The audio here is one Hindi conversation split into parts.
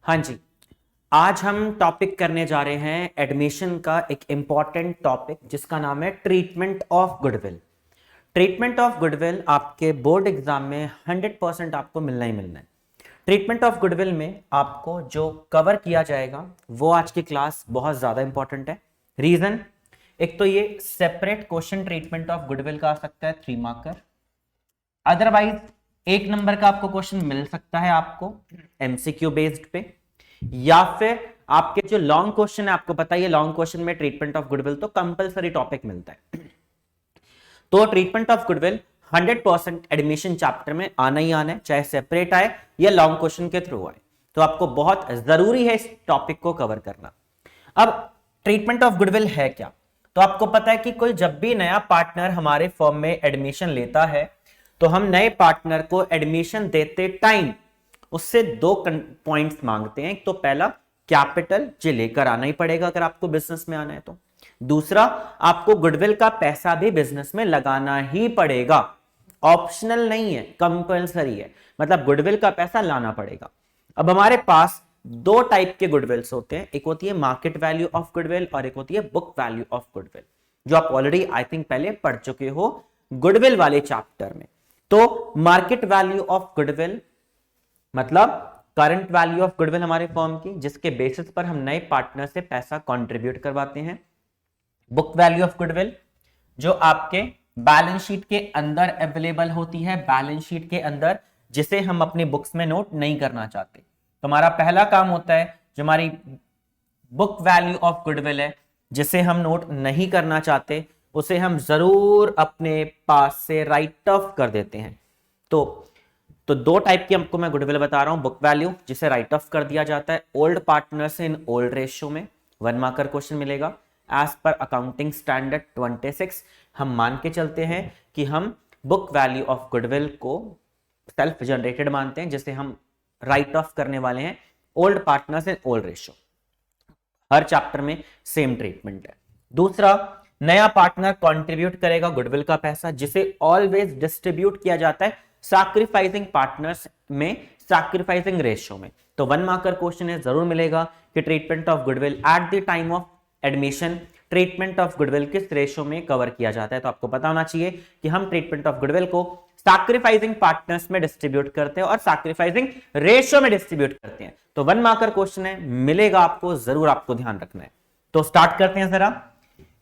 हाँ जी। आज हम टॉपिक करने जा रहे हैं एडमिशन का एक इंपॉर्टेंट टॉपिक जिसका नाम है treatment of goodwill. Treatment of goodwill आपके बोर्ड एग्जाम में 100% आपको मिलना ही मिलना है। ट्रीटमेंट ऑफ गुडविल में आपको जो कवर किया जाएगा वो आज की क्लास बहुत ज्यादा इंपॉर्टेंट है। रीजन, एक तो ये separate question treatment of goodwill का आ सकता है 3 मार्कर, अदरवाइज 1 नंबर का आपको क्वेश्चन मिल सकता है आपको एमसीक्यू बेस्ड पे, या फिर आपके जो लॉन्ग क्वेश्चन है, आपको पता है लॉन्ग क्वेश्चन में ट्रीटमेंट ऑफ गुडविल तो कंपलसरी टॉपिक मिलता है। तो treatment of goodwill 100% admission chapter में आना ही आना है, चाहे सेपरेट आए या लॉन्ग क्वेश्चन के थ्रू आए। तो आपको बहुत जरूरी है इस टॉपिक को कवर करना। अब ट्रीटमेंट ऑफ गुडविल है क्या, तो आपको पता है कि कोई जब भी नया पार्टनर हमारे फर्म में एडमिशन लेता है तो हम नए पार्टनर को एडमिशन देते टाइम उससे 2 पॉइंट्स मांगते हैं। एक तो पहला, कैपिटल जो लेकर आना ही पड़ेगा अगर आपको बिजनेस में आना है तो। दूसरा, आपको गुडविल का पैसा भी बिजनेस में लगाना ही पड़ेगा, ऑप्शनल नहीं है, कंपल्सरी है, मतलब गुडविल का पैसा लाना पड़ेगा। अब हमारे पास 2 टाइप के गुडविल्स होते हैं, एक होती है मार्केट वैल्यू ऑफ गुडविल और एक होती है बुक वैल्यू ऑफ गुडविल, जो आप ऑलरेडी आई थिंक पहले पढ़ चुके हो गुडविल वाले चैप्टर में। तो मार्केट वैल्यू ऑफ गुडविल मतलब करंट वैल्यू ऑफ गुडविल हमारे फर्म की, जिसके बेसिस पर हम नए पार्टनर से पैसा कंट्रीब्यूट करवाते हैं। बुक वैल्यू ऑफ गुडविल जो आपके बैलेंस शीट के अंदर अवेलेबल होती है, बैलेंस शीट के अंदर, जिसे हम अपनी बुक्स में नोट नहीं करना चाहते। तो हमारा पहला काम होता है, जो हमारी बुक वैल्यू ऑफ गुडविल है जिसे हम नोट नहीं करना चाहते, उसे हम जरूर अपने पास से राइट ऑफ कर देते हैं। तो 2 टाइप की आपको मैं गुडविल बता रहा हूं। बुक वैल्यू जिसे राइट ऑफ कर दिया जाता है old partners in old ratio में, 1 मार्कर क्वेश्चन मिलेगा। एज पर अकाउंटिंग स्टैंडर्ड 26 हम मान के चलते हैं कि हम बुक वैल्यू ऑफ गुडविल को सेल्फ जनरेटेड मानते हैं, जिसे हम राइट ऑफ करने वाले हैं old partners in old ratio. Her chapter में सेम ट्रीटमेंट है। दूसरा, नया पार्टनर कंट्रीब्यूट करेगा गुडविल का पैसा, जिसे ऑलवेज डिस्ट्रीब्यूट किया जाता है सैक्रिफाइसिंग पार्टनर्स में, सैक्रिफाइसिंग रेशियो में। तो 1 मार्कर क्वेश्चन है, जरूर मिलेगा कि treatment of goodwill eight the time of admission, treatment of goodwill किस रेशियो में कवर किया जाता है। तो आपको पता होना चाहिए कि हम ट्रीटमेंट ऑफ गुडविल को सैक्रिफाइसिंग पार्टनर्स में डिस्ट्रीब्यूट करते हैं और सैक्रिफाइसिंग रेशियो में डिस्ट्रीब्यूट करते हैं। तो 1 मार्कर क्वेश्चन है, मिलेगा आपको, जरूर आपको ध्यान रखना है। तो स्टार्ट करते हैं जरा।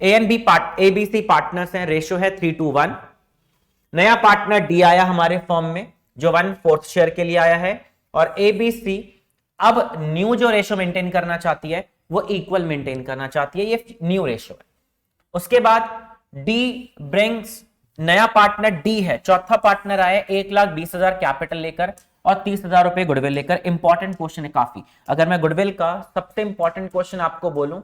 A and B ABC partners हैं, रेशियो है 3:1। नया पार्टनर डी आया हमारे फर्म में जो 1/4 शेयर के लिए आया है, और एबीसी अब न्यू जो रेशियो मेंटेन करना चाहती है वो इक्वल मेंटेन करना चाहती है, ये न्यू रेशियो है। उसके बाद डी ब्रिंग्स, नया पार्टनर डी है, चौथा पार्टनर आया 1,20,000 कैपिटल लेकर और 30,000 रुपए गुडविल लेकर। इंपॉर्टेंट क्वेश्चन है काफी। अगर मैं गुडविल का सबसे इंपॉर्टेंट क्वेश्चन आपको बोलूं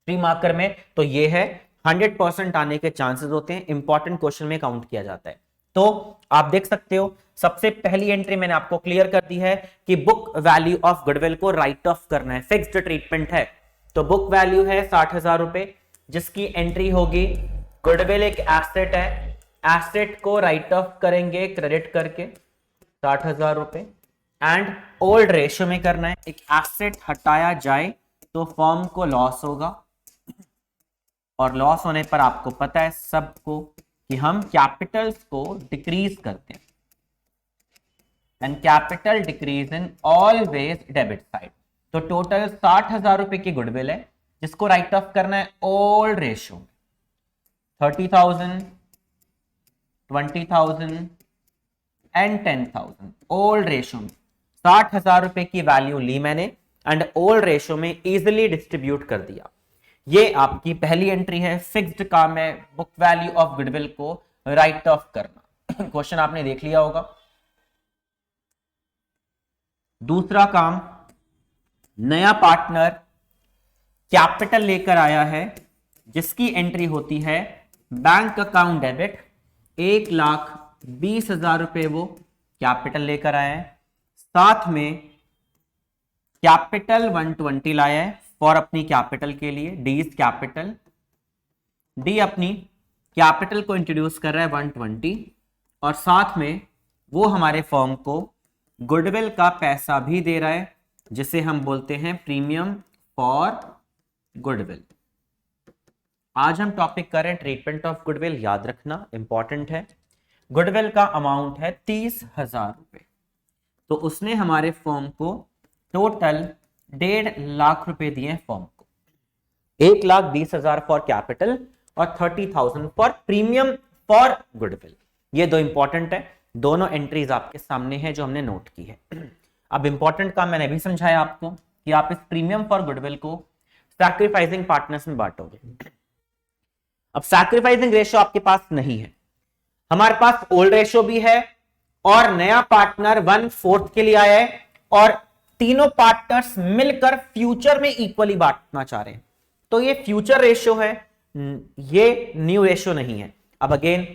3 मार्कर में, तो ये है, 100% आने के चांसेस होते हैं, इंपॉर्टेंट क्वेश्चन में काउंट किया जाता है। तो आप देख सकते हो, सबसे पहली एंट्री मैंने आपको क्लियर कर दी है कि बुक वैल्यू ऑफ गुडविल को राइट ऑफ करना है, फिक्स्ड ट्रीटमेंट है। तो बुक वैल्यू है 60,000 रुपए, जिसकी एंट्री होगी, गुडविल एक एसेट है, एसेट को राइट ऑफ करेंगे क्रेडिट करके 60,000 रुपए, एंड ओल्ड रेशियो में करना है। एक एसेट हटाया जाए तो फर्म को लॉस होगा, और लॉस होने पर आपको पता है सबको कि हम कैपिटल्स को डिक्रीज करते हैं, and capital decrease in always debit side. तो टोटल 60,000 रुपए की गुडविल है जिसको राइट ऑफ करना है ओल्ड रेशियो में, 30,000, 20,000 एंड 10,000 ओल्ड रेशियो में। 60,000 रुपए की वैल्यू ली मैंने एंड ओल्ड रेशियो में इजिली डिस्ट्रीब्यूट कर दिया। ये आपकी पहली एंट्री है, फिक्स्ड काम है बुक वैल्यू ऑफ गुडविल को राइट ऑफ करना। क्वेश्चन आपने देख लिया होगा। दूसरा काम, नया पार्टनर कैपिटल लेकर आया है, जिसकी एंट्री होती है बैंक अकाउंट डेबिट, 1,20,000 रुपए वो कैपिटल लेकर आया है, साथ में कैपिटल 120 लाया है फॉर अपनी कैपिटल के लिए, डी इज कैपिटल, डी अपनी कैपिटल को इंट्रोड्यूस कर रहा है 120, और साथ में वो हमारे फर्म को गुडविल का पैसा भी दे रहा है जिसे हम बोलते हैं प्रीमियम फॉर गुडविल। आज हम टॉपिक कर रहे हैं ट्रीटमेंट ऑफ गुडविल। याद रखना इंपॉर्टेंट है। गुडविल का अमाउंट है 30,000 रुपए। तो उसने हमारे फर्म को टोटल 1.5 लाख रुपए दिए फर्म को। 1,20,000 फॉर कैपिटल और 30,000 फॉर प्रीमियम फॉर गुडविल। ये दो इंपॉर्टेंट है, दोनों एंट्रीज आपके सामने है जो हमने नोट की है। अब इंपॉर्टेंट काम मैंने भी समझाया आपको कि आप इस प्रीमियम फॉर गुडविल को सैक्रिफाइसिंग पार्टनर्स में बांटोगे। अब सैक्रिफाइसिंग रेशियो आपके पास नहीं है, हमारे पास ओल्ड रेशियो भी है और नया पार्टनर 1/4 के लिए आया है और तीनों पार्टनर्स मिलकर फ्यूचर में इक्वली बांटना चाह रहे हैं। तो ये फ्यूचर रेशियो है, ये न्यू रेशियो नहीं है। अब अगेन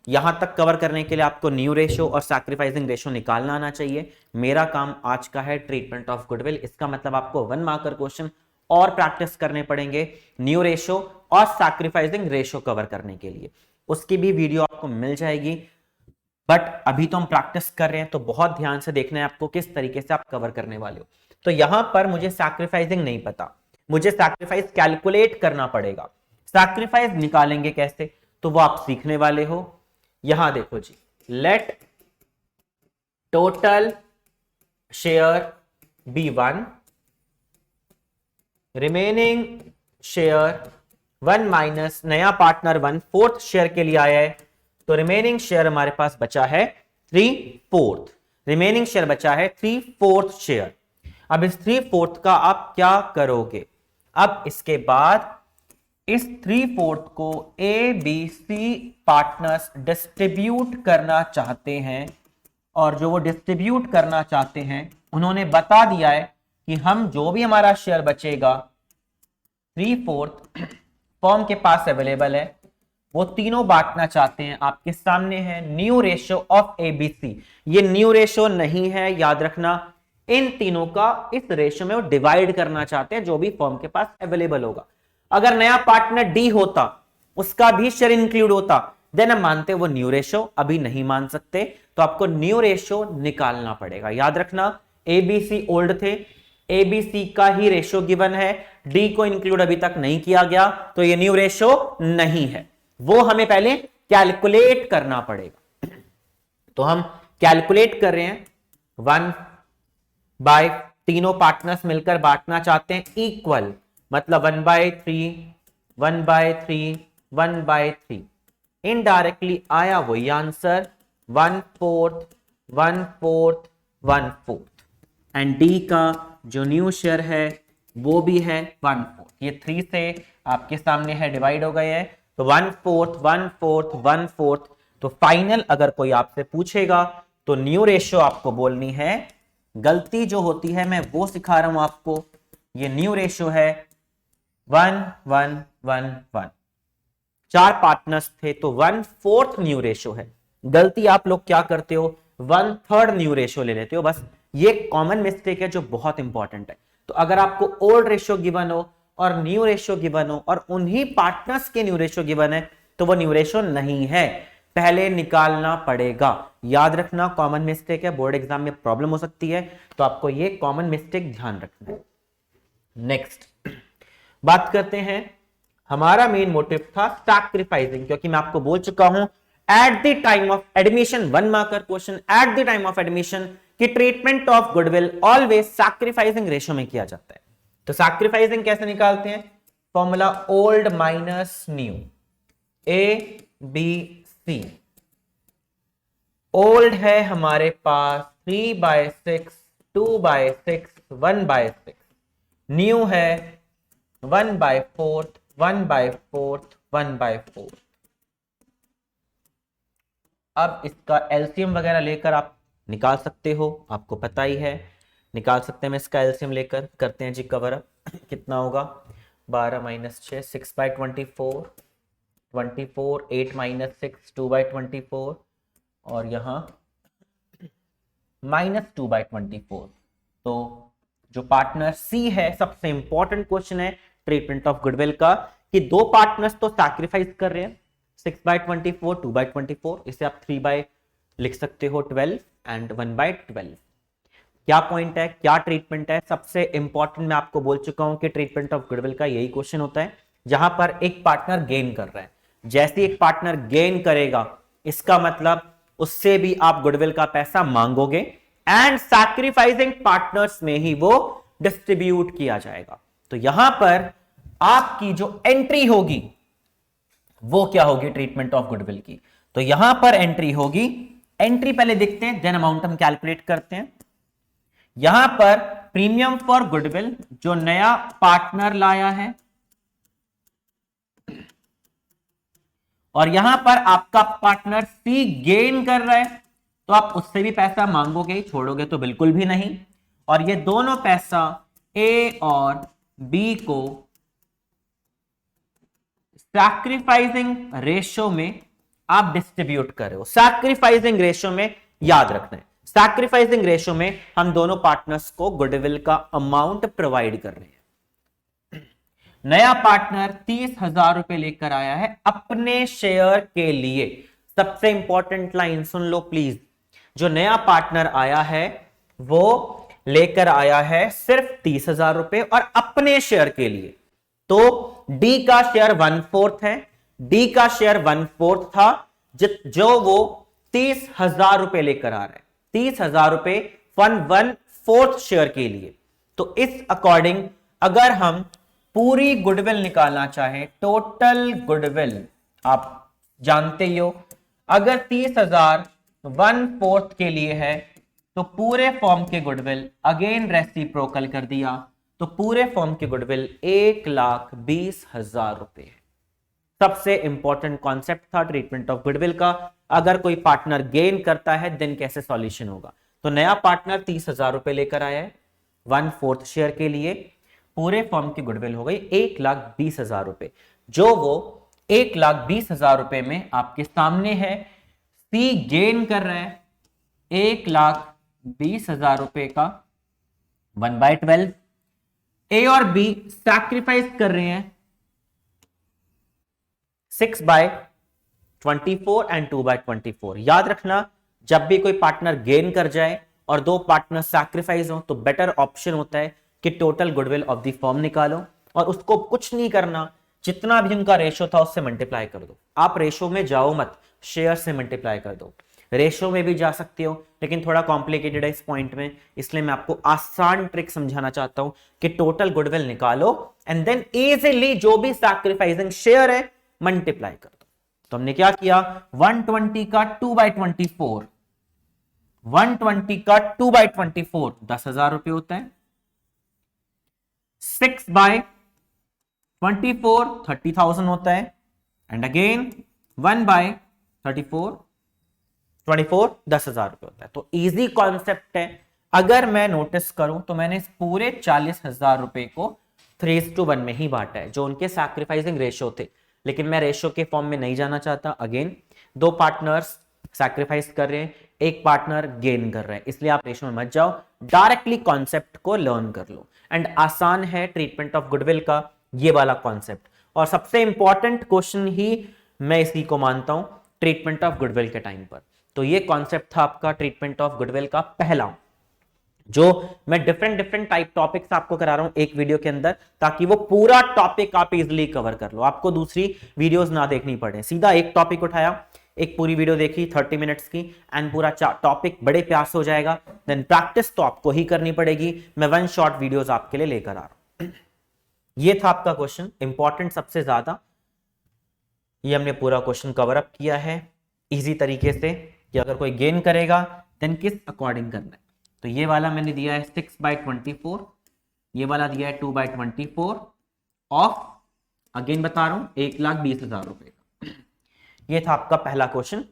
यहां तक कवर करने के लिए आपको न्यू रेशियो और सैक्रिफाइसिंग रेशियो निकालना आना चाहिए। मेरा काम आज का है ट्रीटमेंट ऑफ गुडविल। इसका मतलब आपको 1 मार्कर क्वेश्चन और प्रैक्टिस करने पड़ेंगे न्यू रेशियो और सैक्रिफाइसिंग रेशियो कवर करने के लिए। उसकी भी वीडियो आपको मिल जाएगी, बट अभी तो हम प्रैक्टिस कर रहे हैं, तो बहुत ध्यान से देखना है आपको किस तरीके से आप कवर करने वाले हो। तो यहां पर मुझे सैक्रिफाइसिंग नहीं पता, मुझे सैक्रिफाइस कैलकुलेट करना पड़ेगा। सैक्रिफाइस निकालेंगे कैसे, तो वो आप सीखने वाले हो। यहां देखो जी, let total share be 1, remaining share 1 minus नया पार्टनर 1/4 शेयर के लिए आया है, तो रिमेनिंग शेयर हमारे पास बचा है 3/4। रिमेनिंग शेयर बचा है 3/4 शेयर। अब इस 3/4 का आप क्या करोगे? अब इसके बाद इस 3/4 को A B C partners distribute करना चाहते हैं, और जो वो डिस्ट्रीब्यूट करना चाहते हैं उन्होंने बता दिया है कि हम जो भी हमारा शेयर बचेगा 3/4 फर्म के पास अवेलेबल है, वो तीनों बांटना चाहते हैं। आपके सामने है न्यू रेशियो ऑफ एबीसी। ये न्यू रेशियो नहीं है, याद रखना। इन तीनों का इस रेशियो में वो डिवाइड करना चाहते हैं जो भी फर्म के पास अवेलेबल होगा। अगर नया पार्टनर डी होता, उसका भी शेयर इंक्लूड होता, देन हम मानते वो न्यू रेशियो। अभी नहीं मान सकते, तो आपको न्यू रेशियो निकालना पड़ेगा। याद रखना, एबीसी ओल्ड थे, एबीसी का ही रेशियो गिवन है, डी को इंक्लूड अभी तक नहीं किया गया, तो ये न्यू रेशियो नहीं है। वो हमें पहले कैलकुलेट करना पड़ेगा। तो हम कैलकुलेट कर रहे हैं 1/, तीनों पार्टनर्स मिलकर बांटना चाहते हैं इक्वल, मतलब 1/3, 1/3, 1/3। इनडायरेक्टली आया वही आंसर 1/4, 1/4, 1/4। एंड डी का जो न्यू शेयर है वो भी है 1/4। ये 3 से आपके सामने है, डिवाइड हो गए हैं, तो 1/4, 1/4, 1/4। तो फाइनल अगर कोई आपसे पूछेगा तो न्यू रेशियो आपको बोलनी है। गलती जो होती है मैं वो सिखा रहा हूं आपको। ये न्यू रेशियो है 1, 1, 1, 1। 4 पार्टनर्स थे तो 1/4 न्यू रेशियो है। गलती आप लोग क्या करते हो, 1/3 न्यू रेशियो ले लेते हो। बस ये कॉमन मिस्टेक है जो बहुत इंपॉर्टेंट है। तो अगर आपको ओल्ड रेशियो गिवन हो और न्यू रेशियो गिवन हो और उन्हीं पार्टनर्स के न्यू रेशियो गिवन है, तो वो न्यू रेशियो नहीं है, पहले निकालना पड़ेगा। याद रखना, कॉमन मिस्टेक है, बोर्ड एग्जाम में प्रॉब्लम हो सकती है, तो आपको ये कॉमन मिस्टेक ध्यान रखना है। नेक्स्ट बात करते हैं, हमारा मेन मोटिव था सैक्रिफाइसिंग, क्योंकि मैं आपको बोल चुका हूं at the time of admission, 1 marker question, at the time of admission कि treatment of goodwill always sacrificing ratio में किया जाता है। तो सैक्रिफाइसिंग कैसे निकालते हैं? Formula old minus new, A B C. Old है हमारे पास 3/6, 2/6, 1/6। न्यू है 1/4, 1/4, 1/4। अब इसका एलसीएम वगैरह लेकर आप निकाल सकते हो, आपको पता ही है, निकाल सकते हैं। मैं इसका एलसीएम लेकर करते हैं जी कवर अप। कितना होगा? 12 - 6, 6/24, 24, 8 - 6, 2/24, और यहाँ -2/24। तो जो पार्टनर सी है, सबसे इंपॉर्टेंट क्वेश्चन है ट्रीटमेंट ऑफ गुडविल का, कि दो पार्टनर्स तो सैक्रिफाइस कर रहे हैं, 6/24, 2/24। इसे आप 3 लिख सकते हो 12 एंड 1/12। क्या पॉइंट है, क्या ट्रीटमेंट है। सबसे इंपॉर्टेंट मैं आपको बोल चुका हूं कि ट्रीटमेंट ऑफ गुडविल का यही क्वेश्चन होता है जहां पर एक पार्टनर गेन कर रहा है। जैसे एक पार्टनर गेन करेगा इसका मतलब उससे भी आप गुडविल का पैसा मांगोगे एंड सैक्रिफाइसिंग पार्टनर्स में ही वो डिस्ट्रीब्यूट किया जाएगा। तो यहां पर आपकी जो एंट्री होगी वो क्या होगी ट्रीटमेंट ऑफ गुडविल की। तो यहां पर एंट्री होगी, एंट्री पहले देखते हैं देन अमाउंट हम कैलकुलेट करते हैं। यहां पर प्रीमियम फॉर गुडविल जो नया पार्टनर लाया है और यहां पर आपका पार्टनर सी गेन कर रहा है तो आप उससे भी पैसा मांगोगे, छोड़ोगे तो बिल्कुल भी नहीं। और ये दोनों पैसा ए और बी को सैक्रिफाइसिंग रेशियो में आप डिस्ट्रीब्यूट कर रहे हो। सैक्रिफाइसिंग रेशियो में याद रखना है, सैक्रिफाइसिंग रेशियो में हम दोनों पार्टनर्स को गुडविल का अमाउंट प्रोवाइड कर रहे हैं। नया पार्टनर 30,000 रुपए लेकर आया है अपने शेयर के लिए। सबसे important line soon low please, जो नया पार्टनर आया है वो लेकर आया है सिर्फ 30,000 रुपए और अपने शेयर के लिए। तो डी का शेयर 1/4 है, डी का शेयर 1/4 था जो वो 30,000 रुपए लेकर आ रहा है, 30,000 रुपए 1/4 शेयर के लिए। तो इस अकॉर्डिंग अगर हम पूरी गुडविल निकालना चाहे, टोटल गुडविल आप जानते ही हो, अगर 30,000 1/4 के लिए है तो पूरे फॉर्म के गुडविल अगेन रेसिप्रोकल कर दिया तो पूरे फॉर्म के गुडविल 1,20,000 रुपए है। सबसे इंपॉर्टेंट कॉन्सेप्ट था ट्रीटमेंट ऑफ गुडविल का। अगर कोई पार्टनर गेन करता है देन कैसे सॉल्यूशन होगा। तो नया पार्टनर 30,000 रुपए लेकर आया है 1/4 शेयर के लिए, पूरे फॉर्म की गुडविल हो गई 1,20,000 रुपए, जो वो 1,20,000 रुपए में आपके सामने है। सी गेन कर रहा है 1,20,000 रुपए का 1/12। ए और बी सैक्रिफाइस कर रहे हैं 6/24 एंड 2/24। याद रखना जब भी कोई पार्टनर गेन कर जाए और दो पार्टनर सैक्रिफाइस हो तो बेटर ऑप्शन होता है कि total goodwill of the firm निकालो और उसको कुछ नहीं करना, जितना भी उनका रेशो था उससे मल्टीप्लाई कर दो। आप रेशो में जाओ मत, शेयर से मल्टीप्लाई कर दो। रेशो में भी जा सकते हो लेकिन थोड़ा कॉम्प्लिकेटेड है इस पॉइंट में, इसलिए मैं आपको आसान ट्रिक समझाना चाहता हूं कि टोटल गुडविल निकालो एंड देन इजीली जो भी सैक्रिफाइसिंग शेयर है मल्टीप्लाई कर दो। तो हमने क्या किया, 120 का 2/24, 120 का 2/24 10,000 रुपए होता है। 6/24 30,000 होता है एंड अगेन 1/24 10,000 रुपए होता है। तो इजी कॉन्सेप्ट है। अगर मैं नोटिस करूं तो मैंने इस पूरे 40,000 रुपए को 3:1 में ही बांटा है जो उनके सैक्रिफाइसिंग रेशियो थे, लेकिन मैं रेशियो के फॉर्म में नहीं जाना चाहता। अगेन दो पार्टनर्स सैक्रिफाइस कर रहे हैं, एक पार्टनर गेन कर रहा है, इसलिए आप रेशियो में मत जाओ, डायरेक्टली कॉन्सेप्ट को लर्न कर लो। एंड आसान है ट्रीटमेंट ऑफ गुडविल का ये वाला कॉन्सेप्ट, और सबसे इंपॉर्टेंट क्वेश्चन ही मैं इसी को मानता हूं ट्रीटमेंट ऑफ गुडविल के टाइम पर। तो ये कॉन्सेप्ट था आपका ट्रीटमेंट ऑफ गुडविल का पहला, जो मैं डिफरेंट टाइप टॉपिक्स आपको करा रहा हूं एक वीडियो के अंदर, ताकि वो पूरा टॉपिक आप इजीली कवर कर लो, आपको दूसरी वीडियोस ना देखनी पड़े। सीधा एक टॉपिक उठाया, एक पूरी वीडियो देखी 30 मिनट्स की एंड पूरा टॉपिक बड़े प्यार से हो जाएगा। देन प्रैक्टिस तो आपको ही करनी पड़ेगी, मैं वन शॉट वीडियोस आपके लिए लेकर आ रहा हूं। ये था आपका क्वेश्चन इंपॉर्टेंट सबसे ज्यादा। ये हमने पूरा क्वेश्चन कवर अप किया है इजी तरीके से कि अगर कोई गेन करेगा देन किस अकॉर्डिंग करना है। तो ये वाला मैंने दिया है 6/24, ये वाला दिया है 2/24 ऑफ, अगेन बता रहा हूं 1,20,000 रुपए का। ये था आपका पहला क्वेश्चन,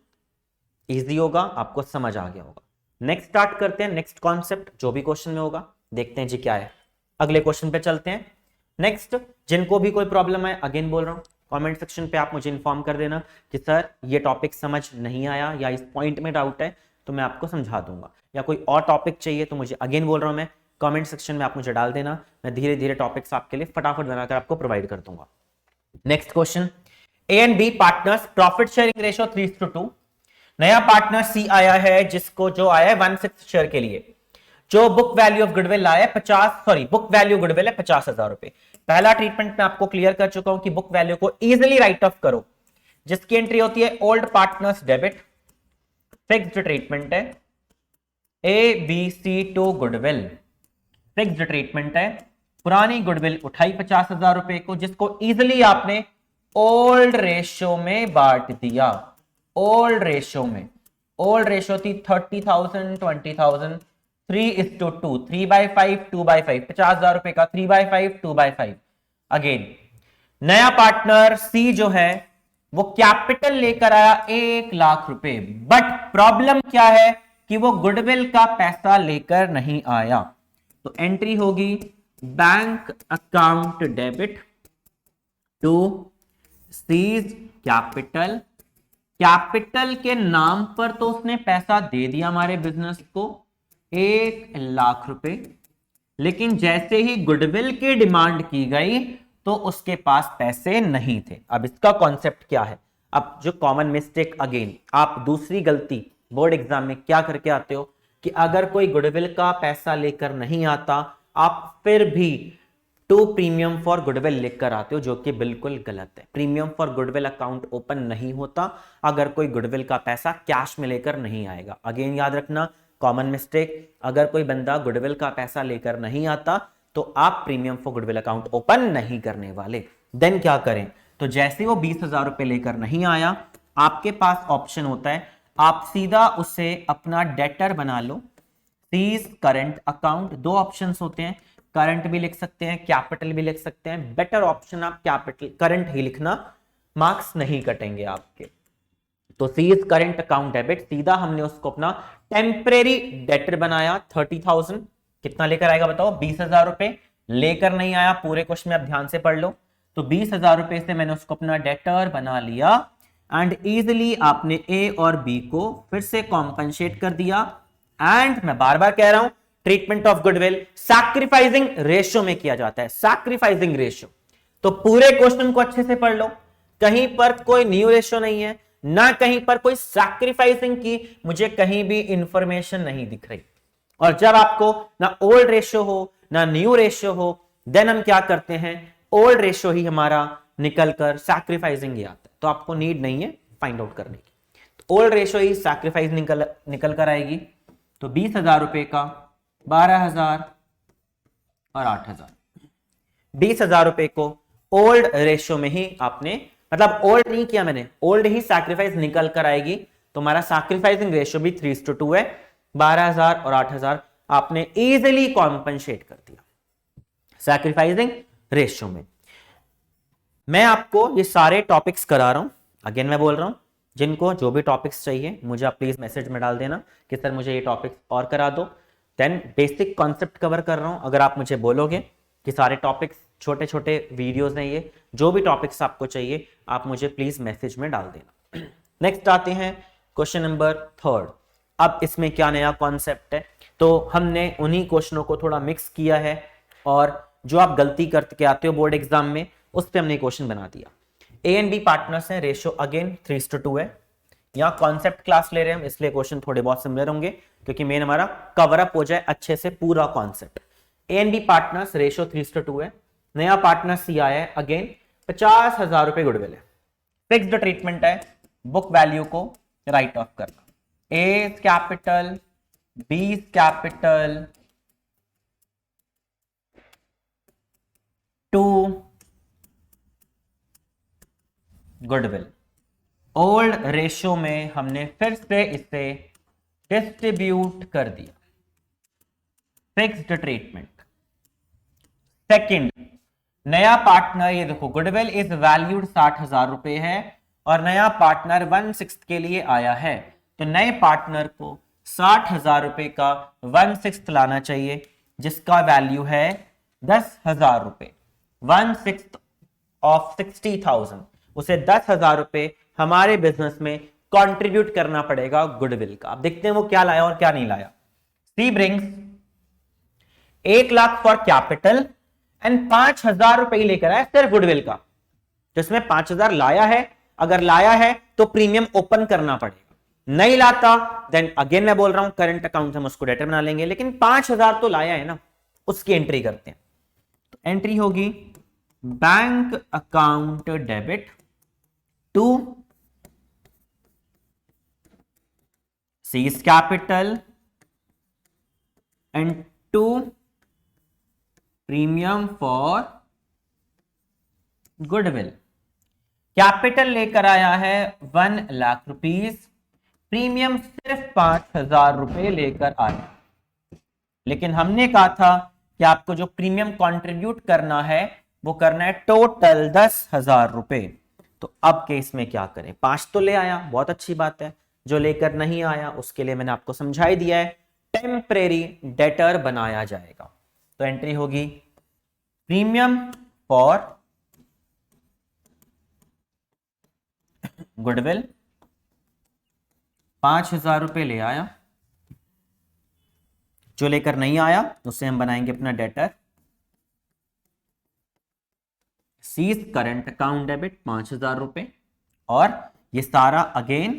इजी होगा, आपको समझ आ गया होगा। नेक्स्ट स्टार्ट करते हैं, नेक्स्ट कॉन्सेप्ट जो भी क्वेश्चन में होगा देखते हैं जी क्या है। अगले क्वेश्चन पे चलते हैं। नेक्स्ट, जिनको भी कोई प्रॉब्लम है अगेन बोल रहा हूं कमेंट सेक्शन पे आप मुझे इन्फॉर्म कर देना कि सर ये टॉपिक समझ नहीं आया या इस पॉइंट में डाउट है, तो मैं आपको समझा दूंगा, या कोई और टॉपिक चाहिए तो मुझे अगेन बोल रहा हूं मैं कमेंट सेक्शन में आप मुझे डाल देना, मैं धीरे धीरे टॉपिक्स आपके लिए फटाफट बनाकर आपको प्रोवाइड कर दूंगा। Next question, A and B partners profit sharing ratio 3:2। नया पार्टनर सी आया है जिसको जो आया है 1/6 शेयर के लिए, जो बुक वैल्यू ऑफ गुडविल आया है 50, बुक वैल्यू गुडविल है 50,000 रुपए। पहला ट्रीटमेंट मैं आपको क्लियर कर चुका हूं कि बुक वैल्यू को इजीली राइट ऑफ करो, जिसकी एंट्री होती है old partners debit, fixed treatment है ABC to goodwill, fixed treatment है, पुरानी गुडविल उठाई 50,000 रुपए को, जिसको इजीली आपने ओल्ड रेशियो में बांट दिया। ओल्ड रेशियो में, ओल्ड रेशियो थी 30,000 20,000, 3:2, 3/5 2/5, 50,000 रुपए का 3/5 2/5। अगेन नया पार्टनर सी जो है वो कैपिटल लेकर आया 1,00,000 रुपए, बट प्रॉब्लम क्या है कि वो गुडविल का पैसा लेकर नहीं आया। तो एंट्री होगी bank account debit to C's capital. Capital के नाम पर तो उसने पैसा दे दिया हमारे बिजनेस को 1,00,000 रुपए, लेकिन जैसे ही गुडविल की डिमांड की गई तो उसके पास पैसे नहीं थे। अब इसका कॉन्सेप्ट क्या है? अब जो कॉमन मिस्टेक, अगेन आप दूसरी गलती बोर्ड एग्जाम में क्या करके आते हो कि अगर कोई गुडविल का पैसा लेकर नहीं आता, आप फिर भी टू प्रीमियम फॉर गुडविल लिखकर आते हो, जो कि बिल्कुल गलत है। Premium for goodwill account open नहीं होता अगर कोई गुडविल का पैसा कैश में लेकर नहीं आएगा। अगेन याद रखना कॉमन मिस्टेक, अगर कोई बंदा गुडविल का पैसा लेकर नहीं आता तो आप premium for goodwill account open नहीं करने वाले। देन क्या करें? तो जैसे वो 20,000 रुपए लेकर नहीं आया, आपके पास ऑप्शन होता है, आप सीधा उसे अपना डेटर बना लो, सीज करंट अकाउंट। दो ऑप्शंस होते हैं, करंट भी लिख सकते हैं, कैपिटल भी लिख सकते हैं। बेटर ऑप्शन आप कैपिटल करंट ही लिखना, मार्क्स नहीं कटेंगे आपके। तो सीज करंट अकाउंट डेबिट, सीधा हमने उसको अपना टेम्परेरी डेटर बनाया 30,000। कितना लेकर आएगा बताओ? 20,000 रुपए लेकर नहीं आया, पूरे क्वेश्चन में आप ध्यान से पढ़ लो। तो 20,000 रुपए से मैंने उसको अपना डेटर बना लिया एंड इजिली आपने ए और बी को फिर से कॉम्पनसेट कर दिया। एंड मैं बार बार कह रहा हूं, treatment of goodwill sacrificing ratio में किया जाता है, सैक्रिफाइसिंग रेशियो। तो पूरे क्वेश्चन को अच्छे से पढ़ लो, कहीं पर कोई न्यू रेशियो नहीं है, ना कहीं पर कोई सैक्रिफाइसिंग की मुझे कहीं भी इंफॉर्मेशन नहीं दिख रही। और जब आपको ना ओल्ड रेशियो हो ना न्यू रेशियो हो, देन हम क्या करते हैं, ओल्ड रेशियो ही हमारा निकलकर सैक्रिफाइसिंग ही आता है। तो आपको नीड नहीं है फाइंड आउट करने की, तो ओल्ड रेशियो ही सैक्रिफाइस निकल कर आएगी। तो 20,000 रुपए का 12,000 और 8,000, 20,000 रुपए को ओल्ड रेशियो में ही आपने, मतलब ओल्ड नहीं किया मैंने, ओल्ड ही सैक्रिफाइस निकल कर आएगी। तो हमारा सैक्रिफाइसिंग रेशियो भी 3:2 है। 12,000 और 8,000 आपने इजीली कॉम्पनसेट कर दिया सैक्रिफाइसिंग रेशियो में। मैं आपको ये सारे टॉपिक्स करा रहा हूं, अगेन मैं बोल रहा हूं, जिनको जो भी टॉपिक्स चाहिए मुझे आप प्लीज मैसेज में डाल देना कि सर मुझे ये टॉपिक्स और करा दो। देन बेसिक कॉन्सेप्ट कवर कर रहा हूं, अगर आप मुझे बोलोगे कि सारे टॉपिक्स छोटे छोटे वीडियोस हैं, ये जो भी टॉपिक्स आपको चाहिए आप मुझे प्लीज मैसेज में डाल देना। नेक्स्ट आते हैं क्वेश्चन नंबर 3। अब इसमें क्या नया कॉन्सेप्ट है, तो हमने उन्हीं क्वेश्चनों को थोड़ा मिक्स किया है और जो आप गलती करके आते हो बोर्ड एग्जाम में उस पर हमने क्वेश्चन बना दिया। ए एंड बी पार्टनर्स हैं, रेशियो अगेन 3:2 है। यहाँ कॉन्सेप्ट क्लास ले रहे हैं हम, इसलिए क्वेश्चन थोड़े बहुत सिमिलर होंगे क्योंकि मेन हमारा कवर अप हो जाए अच्छे से पूरा concept. A and B partners, ratio 3:2 है। नया पार्टनर सी आया है, अगेन 50,000 रुपए गुडविल है, फिक्स्ड ट्रीटमेंट है, बुक वैल्यू को राइट ऑफ करना। A capital, B capital to goodwill. Old ratio में हमने फिर से इसे डिस्ट्रीब्यूट कर दिया, फिक्स्ड ट्रीटमेंट। सेकंड, नया पार्टनर, ये देखो गुडविल इज वैल्यूड 60,000 रुपए है और नया पार्टनर 1/6 के लिए आया है। तो नए पार्टनर को 60,000 रुपए का 1/6 लाना चाहिए, जिसका वैल्यू है 10,000 रुपए। 1/6 ऑफ 60,000, उसे 10,000 रुपए हमारे बिजनेस में कंट्रीब्यूट करना पड़ेगा गुडविल का। अब देखते हैं वो क्या लाया और क्या नहीं लाया। सी ब्रिंग्स 1,00,000 फॉर कैपिटल एंड 5,000 रुपए ही लेकर आया सिर्फ गुडविल का। तो इसमें 5,000 लाया है, अगर लाया है तो प्रीमियम ओपन करना पड़ेगा। नहीं लाता देन अगेन मैं बोल रहा हूं करंट अकाउंट हम उसको डेटर बना लेंगे, लेकिन 5,000 तो लाया है ना, उसकी एंट्री करते हैं। तो एंट्री होगी bank account debit to C's capital and to premium for goodwill. Capital लेकर आया है 1,00,000 रुपीज, प्रीमियम सिर्फ 5,000 रुपए लेकर आया, लेकिन हमने कहा था कि आपको जो प्रीमियम कंट्रीब्यूट करना है वो करना है टोटल 10,000 रुपए। तो अब केस में क्या करें, 5 तो ले आया, बहुत अच्छी बात है, जो लेकर नहीं आया उसके लिए मैंने आपको समझाई दिया है, टेम्परेरी डेटर बनाया जाएगा। तो एंट्री होगी प्रीमियम फॉर गुडविल, 5,000 रुपए ले आया, जो लेकर नहीं आया उसे हम बनाएंगे अपना debtor, C's current account debit 5,000 रुपए, और ये सारा अगेन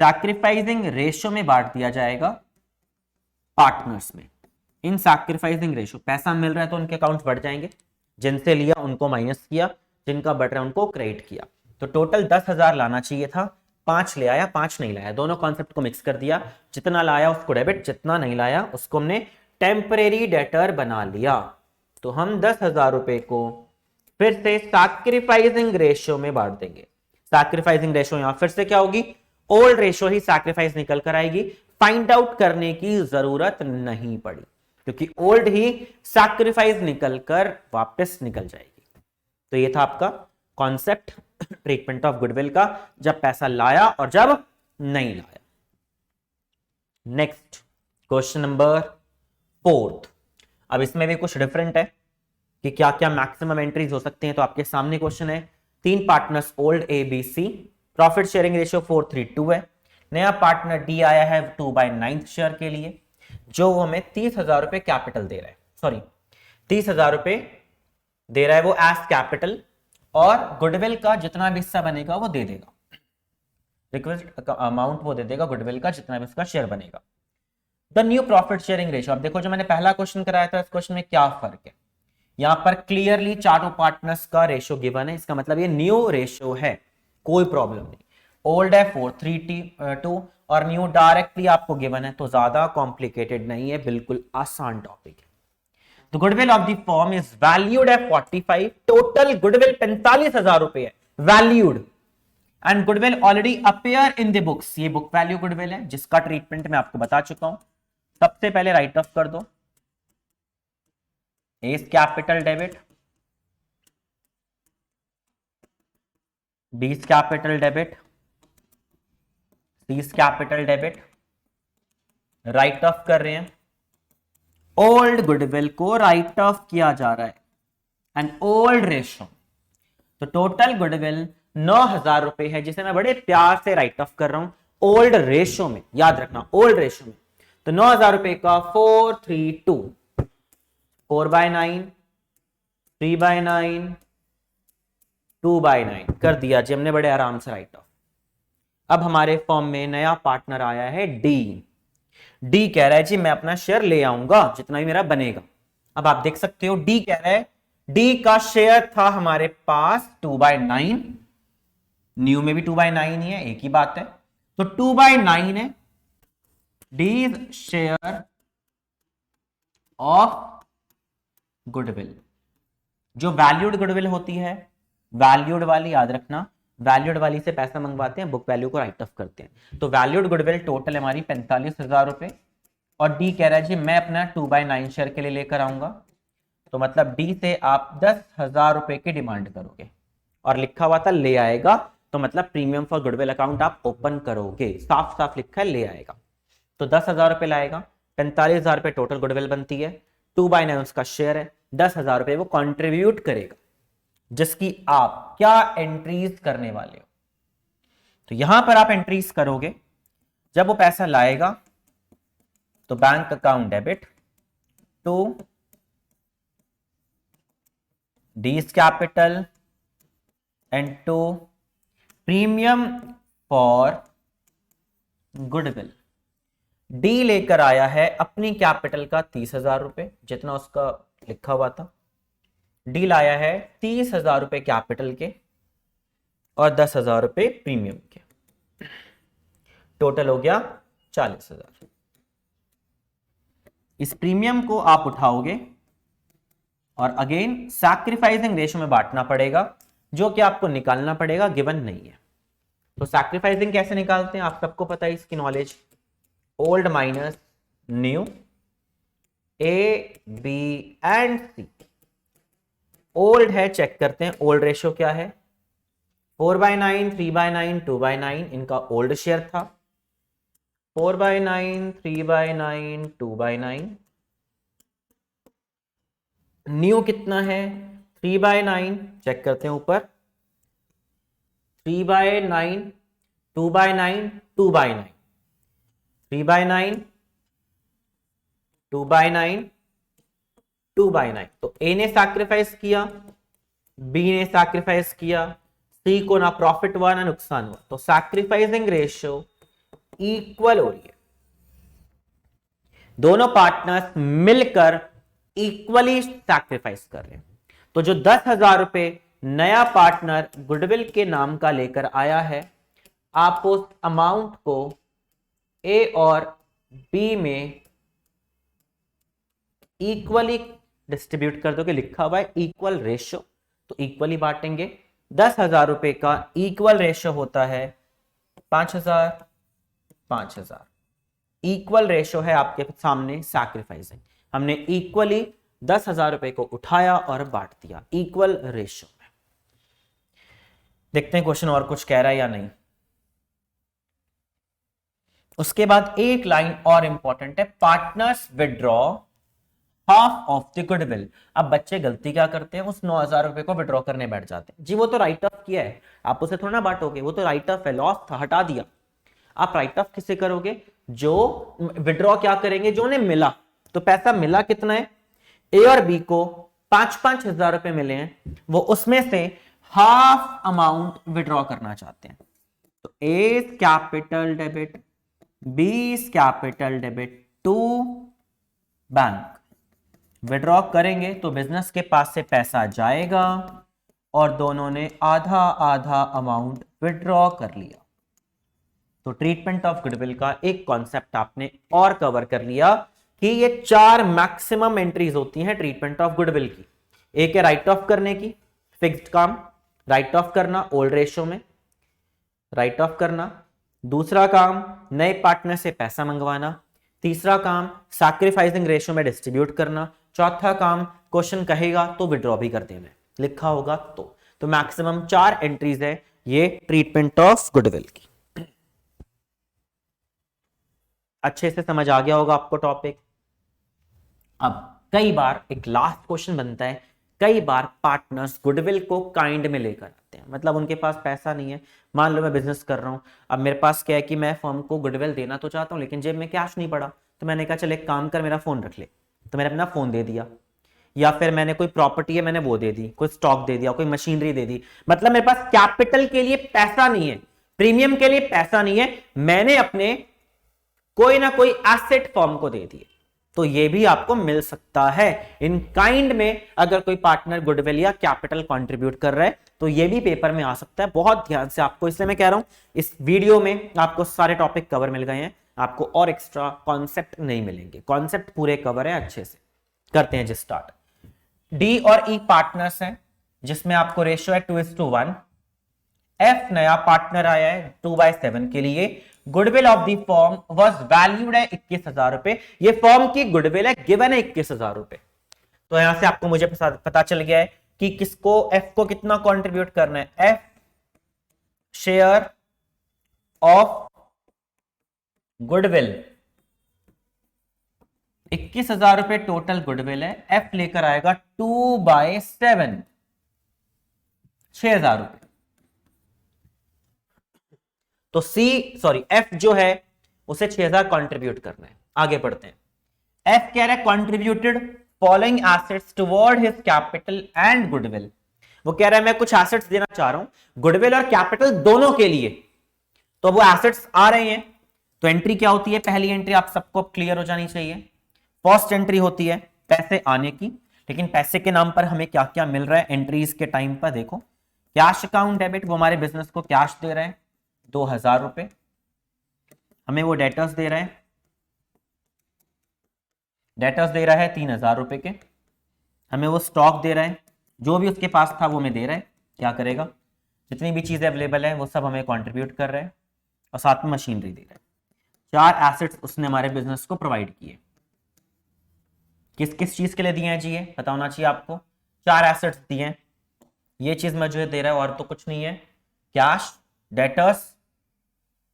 सैक्रिफाइसिंग रेशियो में बांट दिया जाएगा पार्टनर्स में। इन सैक्रिफाइसिंग रेशियो, पैसा मिल रहा है तो उनके अकाउंट्स बढ़ जाएंगे, जिनसे लिया उनको माइनस किया, जिनका बढ़ रहा है उनको क्रेडिट किया। तो टोटल 10,000 लाना चाहिए था, 5 ले आया, 5 नहीं लाया, दोनों कॉन्सेप्ट को मिक्स कर दिया, जितना लाया उसको डेबिट, जितना नहीं लाया उसको हमने टेम्परेरी डेटर बना लिया। तो हम 10,000 रुपए को फिर से सैक्रिफाइसिंग रेशियो में बांट देंगे। सैक्रिफाइसिंग रेशियो यहां फिर से क्या होगी, ओल्ड रेशियो ही सैक्रिफाइस निकल कर आएगी, फाइंड आउट करने की जरूरत नहीं पड़ी, क्योंकि ओल्ड ही सैक्रिफाइस निकलकर वापस निकल जाएगी। तो ये था आपका कॉन्सेप्ट ट्रीटमेंट ऑफ गुडविल का, जब पैसा लाया और जब नहीं लाया। Next question number 4। अब इसमें भी कुछ डिफरेंट है कि क्या क्या मैक्सिमम एंट्रीज हो सकते हैं। तो आपके सामने क्वेश्चन है, 3 partners old A B C, profit sharing ratio 4:3:2 है, नया पार्टनर डी आया है 2/9 शेयर के लिए, जो हमें 30,000 रुपए कैपिटल दे रहा है, सॉरी 30,000 रुपए दे रहा है वो एज कैपिटल, और गुडविल का जितना भी हिस्सा बनेगा वो दे देगा, रिक्वेस्ट अमाउंट वो दे देगा गुडविल का जितना भी उसका शेयर बनेगा। The new profit sharing ratio, अब देखो जो मैंने पहला क्वेश्चन कराया था इस क्वेश्चन में क्या फर्क है, यहां पर क्लियरली चारों पार्टनर्स का रेशियो गिवन है, इसका मतलब ये न्यू रेशियो है, कोई प्रॉब्लम नहीं। ओल्ड है 4:3:2 और न्यू डायरेक्टली आपको गिवन है, तो ज्यादा कॉम्प्लिकेटेड नहीं है, बिल्कुल आसान टॉपिक है। The goodwill of the firm is valued at 45, total goodwill 45,000 रुपए है valued, and goodwill already appear in the books, ये बुक वैल्यू गुडविल है जिसका ट्रीटमेंट मैं आपको बता चुका हूं। सबसे पहले राइट ऑफ कर दो, A's capital debit, B's capital debit, C's capital debit, write off कर रहे हैं, ओल्ड गुडविल को राइट ऑफ किया जा रहा है एंड ओल्ड रेशो। तो टोटल गुडविल 9,000 रुपए है, जिसे मैं बड़े प्यार से राइट ऑफ कर रहा हूं ओल्ड रेशो में, याद रखना ओल्ड रेशो में। तो 9,000 रुपए का 4:3:2, 4/9, 3/9, 2/9 कर दिया जी हमने बड़े आराम से राइट ऑफ। अब हमारे फॉर्म में नया पार्टनर आया है डी, डी कह रहा है जी मैं अपना शेयर ले आऊंगा जितना भी मेरा बनेगा। अब आप देख सकते हो डी कह रहा है, डी का शेयर था हमारे पास 2/9, न्यू में भी 2/9 ही है, एक ही बात है, तो 2/9 है डीज शेयर ऑफ गुडविल। जो वैल्यूड गुडविल होती है, वैल्यूड वाली याद रखना, वैल्यूड वाली से पैसा मंगवाते हैं, बुक वैल्यू को राइट ऑफ करते हैं। तो वैल्यूड गुडविल टोटल हमारी 45,000 रुपए, और डी कह रहा है जी मैं अपना 2/9 शेयर के लिए लेकर आऊंगा, तो मतलब डी से आप 10,000 रुपए की डिमांड करोगे, और लिखा हुआ था ले आएगा, तो मतलब प्रीमियम फॉर गुडविल अकाउंट आप ओपन करोगे, साफ साफ लिखा है ले आएगा। तो 10,000 रुपए लाएगा, 45,000 रुपए टोटल गुडविल बनती है, 2/9 उसका शेयर है, 10,000 रुपए वो कॉन्ट्रीब्यूट करेगा, जिसकी आप क्या एंट्रीज करने वाले हो। तो यहां पर आप एंट्रीज करोगे, जब वो पैसा लाएगा तो bank account debit to D's capital and to premium for goodwill. D लेकर आया है अपनी कैपिटल का 30,000 रुपए, जितना उसका लिखा हुआ था। डी लाया है 30,000 रुपए कैपिटल के और 10,000 रुपए प्रीमियम के, टोटल हो गया 40,000। इस प्रीमियम को आप उठाओगे और अगेन सैक्रिफाइसिंग रेशो में बांटना पड़ेगा, जो कि आपको निकालना पड़ेगा, गिवन नहीं है। तो सैक्रिफाइसिंग कैसे निकालते हैं आप सबको पता है, इसकी knowledge. Old minus new, A B and C. Old है, चेक करते हैं ओल्ड रेशो क्या है। 4/9, 3/9, 2/9 इनका ओल्ड शेयर था। 4/9, 3/9, 2/9। न्यू कितना है? 3/9, चेक करते हैं ऊपर। 3/9, 2/9, 2/9, 3/9, 2/9, 2/9। तो ए ने सैक्रिफाइस किया, बी ने सैक्रिफाइस किया, सी को ना प्रॉफिट हुआ ना नुकसान हुआ, तो सैक्रिफाइसिंग रेशियो इक्वल हो रही है। दोनों पार्टनर्स मिलकर इक्वली सैक्रिफाइस कर रहे हैं। तो जो 10,000 रुपए नया पार्टनर गुडविल के नाम का लेकर आया है, आप उस अमाउंट को ए और बी में इक्वली डिस्ट्रीब्यूट कर दोगे। लिखा हुआ है इक्वल रेशियो, तो इक्वली बांटेंगे। 10,000 रुपए का इक्वल रेशियो होता है 5,000, 5,000। इक्वल रेशियो है आपके सामने सैक्रिफाइसिंग। हमने इक्वली 10,000 रुपए को उठाया और बांट दिया इक्वल रेशियो में। देखते हैं क्वेश्चन और कुछ कह रहा है या नहीं। उसके बाद एक लाइन और इंपॉर्टेंट है, partners withdraw half of the goodwill. अब बच्चे गलती क्या करते हैं, उस 9,000 रुपए को विड्रॉ करने बैठ जाते हैं। जी वो तो राइट ऑफ किया है, आप उसे थोड़ा ना बांटोगे, वो तो राइट ऑफ है, लॉस था, हटा दिया। आप राइट ऑफ किसे करोगे? जो विड्रॉ क्या करेंगे, जो उन्हें मिला। तो पैसा मिला कितना है? ए और बी को 5-5 हजार रुपए मिले हैं, वो उसमें से हाफ अमाउंट विड्रॉ करना चाहते हैं। तो A capital debit, B capital debit to bank. Withdraw करेंगे तो बिजनेस के पास से पैसा जाएगा और दोनों ने आधा आधा अमाउंट विड्रॉ कर लिया। तो ट्रीटमेंट ऑफ गुडविल का एक कॉन्सेप्ट आपने और कवर कर लिया कि ये 4 मैक्सिमम एंट्रीज होती हैं ट्रीटमेंट ऑफ गुडविल की। एक है राइट ऑफ करने की, फिक्स्ड काम, राइट ऑफ करना ओल्ड रेशियो में, राइट ऑफ करना। दूसरा काम नए पार्टनर से पैसा मंगवाना। तीसरा काम सैक्रिफाइसिंग रेशियो में डिस्ट्रीब्यूट करना। चौथा काम क्वेश्चन कहेगा तो विड्रॉ भी कर देना, लिखा होगा तो मैक्सिमम 4 एंट्रीज है ये ट्रीटमेंट ऑफ गुडविल की। अच्छे से समझ आ गया होगा आपको टॉपिक। अब कई बार एक लास्ट क्वेश्चन बनता है, कई बार पार्टनर्स गुडविल को काइंड में लेकर आते हैं, मतलब उनके पास पैसा नहीं है। मान लो मैं बिजनेस कर रहा हूं, अब मेरे पास क्या है कि मैं फर्म को गुडविल देना तो चाहता हूं, लेकिन जेब में कैश नहीं पड़ा, तो मैंने कहा चल एक काम कर, मेरा फोन रख ले, तो मैंने अपना फोन दे दिया। या फिर मैंने कोई प्रॉपर्टी है मैंने वो दे दी, कोई स्टॉक दे दिया, कोई मशीनरी दे दी, मतलब मेरे पास कैपिटल के लिए पैसा नहीं है, प्रीमियम के लिए पैसा नहीं है, मैंने अपने कोई ना कोई एसेट फर्म को दे दिए, तो ये भी आपको मिल सकता है इन काइंड में। अगर कोई पार्टनर गुडविल या कैपिटल कंट्रीब्यूट कर रहा है तो ये भी पेपर में आ सकता है। बहुत ध्यान से आपको, इसलिए मैं कह रहा हूं इस वीडियो में आपको सारे टॉपिक कवर मिल गए हैं, आपको और एक्स्ट्रा कॉन्सेप्ट नहीं मिलेंगे, कॉन्सेप्ट पूरे कवर है अच्छे से। करते हैं जी स्टार्ट। डी और ई पार्टनर्स हैं जिसमें आपको रेशियो है 2:1। एफ नया पार्टनर आया है 2/7 के लिए। Goodwill of the firm was valued है 21,000 रुपए। ये फर्म की गुडविल है, गिवन है 21,000 रुपए। तो यहां से आपको मुझे पता चल गया है कि किसको, एफ को कितना कंट्रीब्यूट करना है। एफ शेयर ऑफ गुडविल 21,000 रुपए टोटल गुडविल है, एफ लेकर आएगा 2/7, 6,000 रुपए। तो एफ जो है उसे 6,000 कंट्रीब्यूट करना है। आगे बढ़ते हैं। एफ कह रहा है contributed following assets toward his capital and goodwill. वो कह रहा है मैं कुछ एसेट्स देना चाह रहा हूं गुडविल और कैपिटल दोनों के लिए। तो वो एसेट्स आ रहे हैं, तो एंट्री क्या होती है, पहली एंट्री आप सबको क्लियर हो जानी चाहिए। फर्स्ट एंट्री होती है पैसे आने की, लेकिन पैसे के नाम पर हमें क्या क्या मिल रहा है एंट्रीज के टाइम पर, देखो कैश अकाउंट डेबिट, वो हमारे बिजनेस को कैश दे रहे हैं 2000 रुपए, हमें वो डेटर्स दे रहे हैं, डेटर्स दे रहा है 3000 रुपए के, हमें वो स्टॉक दे रहा है, जो भी उसके पास था वो हमें दे रहा है, क्या करेगा, जितनी भी चीजें अवेलेबल है वो सब हमें कंट्रीब्यूट कर रहे हैं, और साथ में मशीनरी दे रहे हैं। 4 एसेट्स उसने हमारे बिजनेस को प्रोवाइड किए। किस किस चीज के लिए दिए हैं जी, ये पता होना चाहिए आपको। 4 एसेट्स दिए हैं, ये चीज मुझे दे रहा है और तो कुछ नहीं है, कैश, डेटर्स,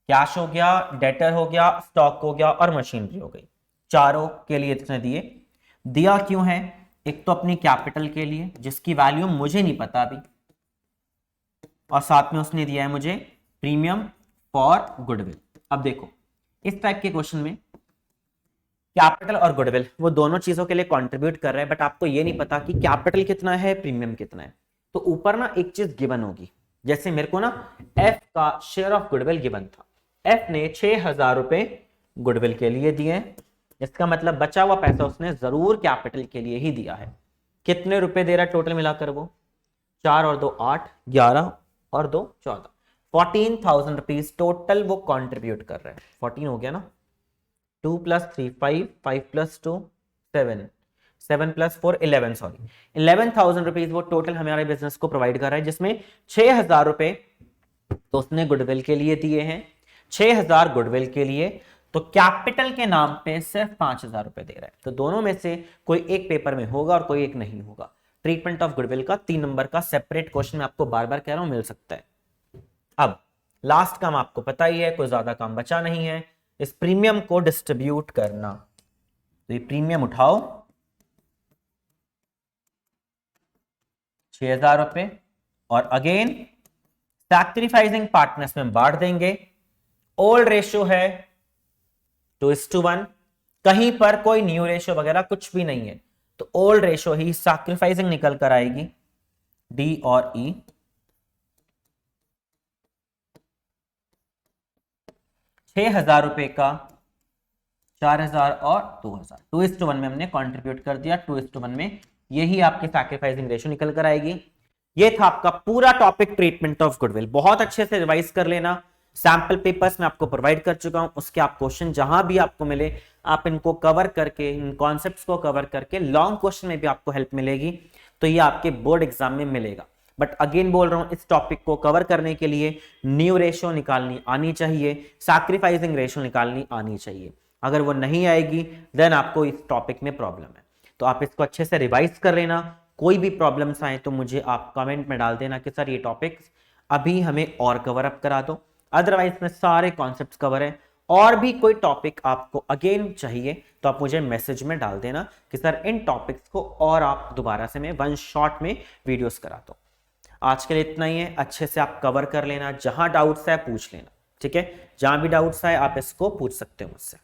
कैश हो गया, डेटर हो गया, स्टॉक हो गया और मशीनरी हो गई। चारों के लिए इसने दिए। दिया क्यों है, एक तो अपनी कैपिटल के लिए जिसकी वैल्यू मुझे नहीं पता अभी, और साथ में उसने दिया है मुझे प्रीमियम फॉर गुडविल। अब देखो इस टाइप के क्वेश्चन में कैपिटल और गुडविल वो दोनों चीजों के लिए कंट्रीब्यूट कर रहे हैं, बट आपको ये नहीं पता कि कैपिटल कितना है, प्रीमियम कितना है। तो ऊपर ना एक चीज गिवन होगी, जैसे मेरे को ना एफ का शेयर ऑफ गुडविल गिवन था, एफ ने 6000 रुपए गुडविल के लिए दिए, इसका मतलब बचा हुआ पैसा उसने जरूर कैपिटल के लिए ही दिया है। कितने रुपए दे रहा है टोटल मिलाकर वो, 4 और 2 8, 11 और 2 14, 14,000 रुपीज टोटल वो कंट्रीब्यूट कर रहे हैं। 14 हो गया ना, 2 + 3 5, 5 + 2 7, 7 + 4 11, सॉरी 11,000 रुपीज वो टोटल हमारे बिजनेस को प्रोवाइड कर रहा है, जिसमें 6000 रुपए तो उसने गुडविल के लिए दिए हैं, 6000 गुडविल के लिए, तो कैपिटल के नाम पे सिर्फ 5000 रुपए दे रहा है। तो दोनों में से कोई एक पेपर में होगा और कोई एक नहीं होगा। ट्रीटमेंट ऑफ गुडविल का 3 नंबर का सेपरेट क्वेश्चन मैं आपको बार बार कह रहा हूं मिल सकता है। अब लास्ट काम आपको पता ही है, कोई ज्यादा काम बचा नहीं है, इस प्रीमियम को डिस्ट्रीब्यूट करना। तो ये प्रीमियम उठाओ 6000 रुपए, और अगेन सैक्रिफाइसिंग पार्टनर्स में बांट देंगे। ओल्ड रेशियो है 2:1, कहीं पर कोई न्यू रेशियो वगैरह कुछ भी नहीं है, तो ओल्ड रेशियो ही सैक्रिफाइसिंग निकल कर आएगी, डी और ई। 6000 रुपए का 4000 और 2000, 2:1 में हमने कंट्रीब्यूट कर दिया, 2:1 में यही आपकी सैक्रिफाइसिंग रेशियो निकल कर आएगी। ये था आपका पूरा टॉपिक ट्रीटमेंट ऑफ गुडविल। बहुत अच्छे से रिवाइज कर लेना, सैंपल पेपर्स में आपको प्रोवाइड कर चुका हूं, उसके आप क्वेश्चन जहां भी आपको मिले आप इनको कवर करके, इन कॉन्सेप्ट्स को कवर करके लॉन्ग क्वेश्चन में भी आपको हेल्प मिलेगी, तो ये आपके बोर्ड एग्जाम में मिलेगा। बट अगेन बोल रहा हूं, इस टॉपिक को कवर करने के लिए न्यू रेशियो निकालनी आनी चाहिए, सैक्रिफाइसिंग रेशियो निकालनी आनी चाहिए। अगर वो नहीं आएगी देन आपको इस टॉपिक में प्रॉब्लम है। तो आप इसको अच्छे से रिवाइज कर लेना। कोई भी प्रॉब्लम्स आए तो मुझे आप कमेंट में डाल देना कि सर ये टॉपिक्स अभी हमें और कवर अप करा दो, अदरवाइज में सारे कॉन्सेप्ट्स कवर है। और भी कोई टॉपिक आपको अगेन चाहिए तो आप मुझे मैसेज में डाल देना कि सर इन टॉपिक्स को और आप दोबारा से मैं वन शॉट में वीडियोस करा दो। आज के लिए इतना ही है, अच्छे से आप कवर कर लेना, जहां डाउट्स है पूछ लेना, ठीक है। जहां भी डाउट्स आए आप इसको पूछ सकते हो मुझसे।